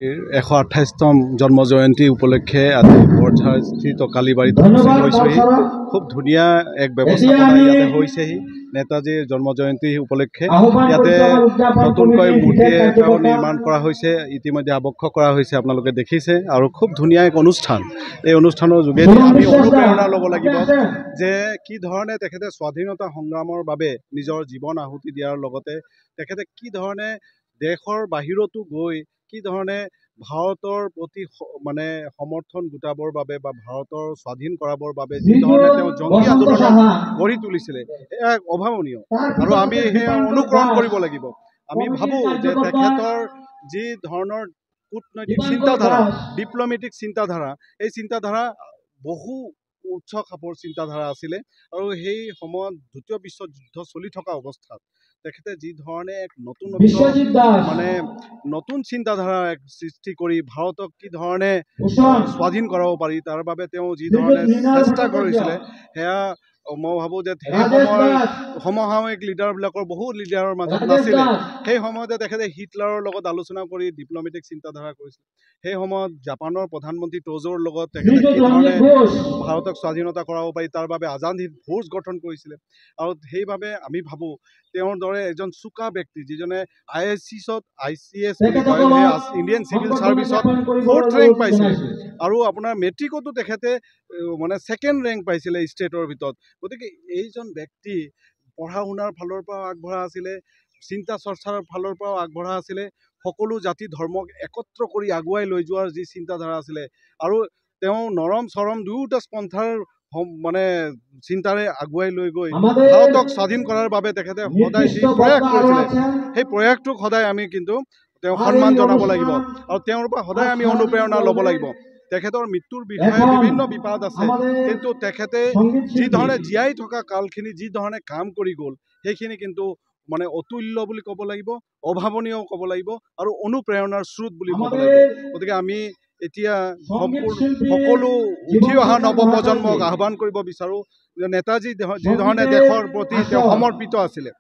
128তম জন্ম জয়ন্তী উপলক্ষে আজি বৰঝাৰস্থিত কালীবাৰীত উপস্থিত হৈছেহি। খুব ধুনীয়া এক ব্যৱস্থাপনা ইয়াতে হৈছেহি নেতাজীৰ জন্ম জয়ন্তী উপলক্ষে। ইয়াতে নতুনকৈ মূৰ্তি এটাও নিৰ্মাণ কৰা হৈছে, ইতিমধ্যে আবক্ষ কৰা হৈছে, আপোনালোকে দেখিছে। আৰু খুব ধুনীয়া এক অনুষ্ঠান। এই অনুষ্ঠানৰ যোগেদি আমি অনুপ্ৰেৰণা ল'ব লাগিব যে কি ধৰণে তেখেতে স্বাধীনতা সংগ্ৰামৰ বাবে নিজৰ জীৱন আহুতি দিয়াৰ লগতে তেখেতে কি ধৰণে দেশৰ বাহিৰতো গৈ কি ধৰণে ভাৰতৰ প্ৰতি মানে সমৰ্থন গোটাবৰ বাবে বা ভাৰতৰ স্বাধীন কৰাবৰ বাবে যি ধৰণে তেওঁ জংগী আন্দোলন গঢ়ি তুলিছিলে, এয়া অভাৱনীয়। আৰু আমি সেয়া অনুকৰণ কৰিব লাগিব। আমি ভাবোঁ যে তেখেতৰ যি ধৰণৰ কূটনৈতিক চিন্তাধাৰা, ডিপ্ল'মেটিক চিন্তাধাৰা, এই চিন্তাধাৰা বহু উচ্চ খাপৰ চিন্তাধাৰা আছিলে। আৰু সেই সময়ত দ্বিতীয় বিশ্বযুদ্ধ চলি থকা অৱস্থাত তেখেতে যি ধৰণে এক নতুন চিন্তাধাৰা সৃষ্টি কৰি ভাৰতক কি ধৰণে স্বাধীন কৰাব পাৰি তাৰ বাবে তেওঁ যি ধৰণে চেষ্টা কৰিছিলে, সেয়া মই ভাবোঁ যে সেই সময়ৰ সমসাময়িক লিডাৰবিলাকৰ বহু লিডাৰৰ মাজত নাছিলে। সেই সময়তে তেখেতে হিটলাৰৰ লগত আলোচনা কৰি ডিপ্ল'মেটিক চিন্তাধাৰা কৰিছিল। সেই সময়ত জাপানৰ প্ৰধানমন্ত্ৰী ট'জোৰ লগত তেখেতে কি ধৰণে ভাৰতক স্বাধীনতা কৰাব পাৰি তাৰ বাবে আজাদ হিন্দ ফ'ৰ্চ গঠন কৰিছিলে। আৰু সেইবাবে আমি ভাবোঁ তেওঁৰ দৰে এজন চোকা ব্যক্তি যিজনে ICS বুলি কয়, ইণ্ডিয়ান চিভিল ছাৰ্ভিচত 4th ৰেংক পাইছিলে। আৰু আপোনাৰ মেট্ৰিকতো তেখেতে মানে 2nd ৰেংক পাইছিলে ষ্টেটৰ ভিতৰত। গতিকে এইজন ব্যক্তি পঢ়া শুনাৰ ফালৰ পৰাও আগবঢ়া আছিলে, চিন্তা চৰ্চাৰ ফালৰ পৰাও আগবঢ়া আছিলে, সকলো জাতি ধৰ্মক একত্ৰ কৰি আগুৱাই লৈ যোৱাৰ যি চিন্তাধাৰা আছিলে। আৰু তেওঁ নৰম চৰম দুয়োটা পন্থাৰ মানে চিন্তাৰে আগুৱাই লৈ গৈ ভাৰতক স্বাধীন কৰাৰ বাবে তেখেতে সদায় যি প্ৰয়াস কৰিছিলে, সেই প্ৰয়াসটোক সদায় আমি কিন্তু তেওঁ সন্মান জনাব লাগিব। আৰু তেওঁৰ পৰা সদায় আমি অনুপ্ৰেৰণা ল'ব লাগিব। তেখেতৰ মৃত্যুৰ বিষয়ে বিভিন্ন বিবাদ আছে, কিন্তু তেখেতে যি ধৰণে জীয়াই থকা কালখিনি যি ধৰণে কাম কৰি গ'ল, সেইখিনি কিন্তু মানে অতুল্য বুলি ক'ব লাগিব, অভাৱনীয় ক'ব লাগিব, আৰু অনুপ্ৰেৰণাৰ স্ৰোত বুলি ক'ব লাগিব। গতিকে আমি এতিয়া সকলো উঠি অহা নৱপ্ৰজন্মক আহ্বান কৰিব বিচাৰোঁ যে নেতাজী যি ধৰণে দেশৰ প্ৰতি তেওঁ সমৰ্পিত আছিলে,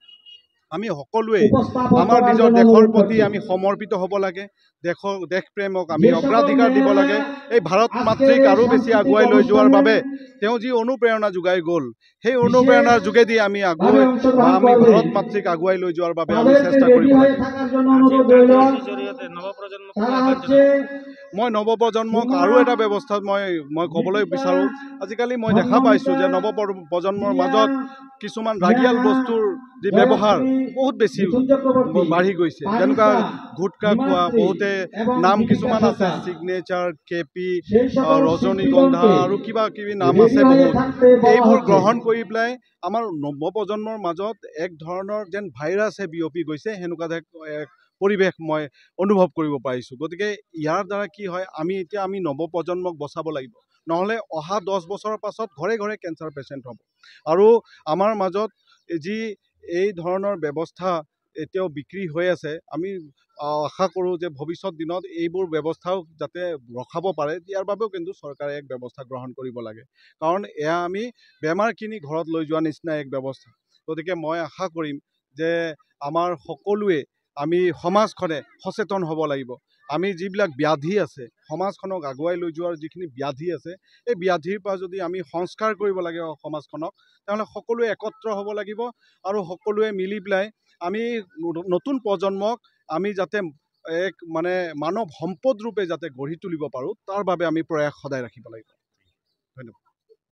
আমি সকলোৱে আমাৰ নিজৰ দেশৰ প্ৰতি আমি সমৰ্পিত হ'ব লাগে। দেশপ্ৰেমক আমি অগ্ৰাধিকাৰ দিব লাগে। এই ভাৰত মাতৃক আৰু বেছি আগুৱাই লৈ যোৱাৰ বাবে তেওঁ যি অনুপ্ৰেৰণা যোগাই গ'ল, সেই অনুপ্ৰেৰণাৰ যোগেদি আমি ভাৰত মাতৃক আগুৱাই লৈ যোৱাৰ বাবে আমি চেষ্টা কৰিব লাগে। মই নৱপ্ৰজন্মক আৰু এটা ব্যৱস্থাত মই ক'বলৈ বিচাৰোঁ, আজিকালি মই দেখা পাইছোঁ যে নৱপ্ৰজন্মৰ মাজত কিছুমান ৰাগিয়াল বস্তুৰ যি ব্যৱহাৰ বহুত বেছি বাঢ়ি গৈছে। যেনেকুৱা গুটকা খোৱা, বহুতে নাম কিছুমান আছে, ছিগনেচাৰ, KP, ৰজনীগন্ধা আৰু কিবা কিবি নাম আছে বহুত। এইবোৰ গ্ৰহণ কৰি পেলাই আমাৰ নৱপ্ৰজন্মৰ মাজত এক ধৰণৰ যেন ভাইৰাছে বিয়পি গৈছে, সেনেকুৱা এক পৰিৱেশ মই অনুভৱ কৰিব পাৰিছোঁ। গতিকে ইয়াৰ দ্বাৰা কি হয়, আমি নৱপ্ৰজন্মক বচাব লাগিব, নহ'লে অহা 10 বছৰৰ পাছত ঘৰে ঘৰে কেঞ্চাৰ পেচেণ্ট হ'ব। আৰু আমাৰ মাজত যি এই ধৰণৰ ব্যৱস্থা এতিয়াও বিক্ৰী হৈ আছে, আমি আশা কৰোঁ যে ভৱিষ্যত দিনত এইবোৰ ব্যৱস্থাও যাতে ৰখাব পাৰে, ইয়াৰ বাবেও কিন্তু চৰকাৰে এক ব্যৱস্থা গ্ৰহণ কৰিব লাগে। কাৰণ এয়া আমি বেমাৰ কিনি ঘৰত লৈ যোৱা নিচিনা এক ব্যৱস্থা। গতিকে মই আশা কৰিম যে আমাৰ সকলোৱে সমাজখনে সচেতন হ'ব লাগিব। আমি যিবিলাক ব্যাধি আছে, সমাজখনক আগুৱাই লৈ যোৱাৰ যিখিনি ব্যাধি আছে, এই ব্যাধিৰ পৰা যদি আমি সংস্কাৰ কৰিব লাগে সমাজখনক, তেনেহ'লে সকলোৱে একত্ৰ হ'ব লাগিব। আৰু সকলোৱে মিলি পেলাই আমি নতুন প্ৰজন্মক আমি যাতে এক মানে মানৱ সম্পদ ৰূপে যাতে গঢ়ি তুলিব পাৰোঁ, তাৰ বাবে আমি প্ৰয়াস সদায় ৰাখিব লাগিব। ধন্যবাদ।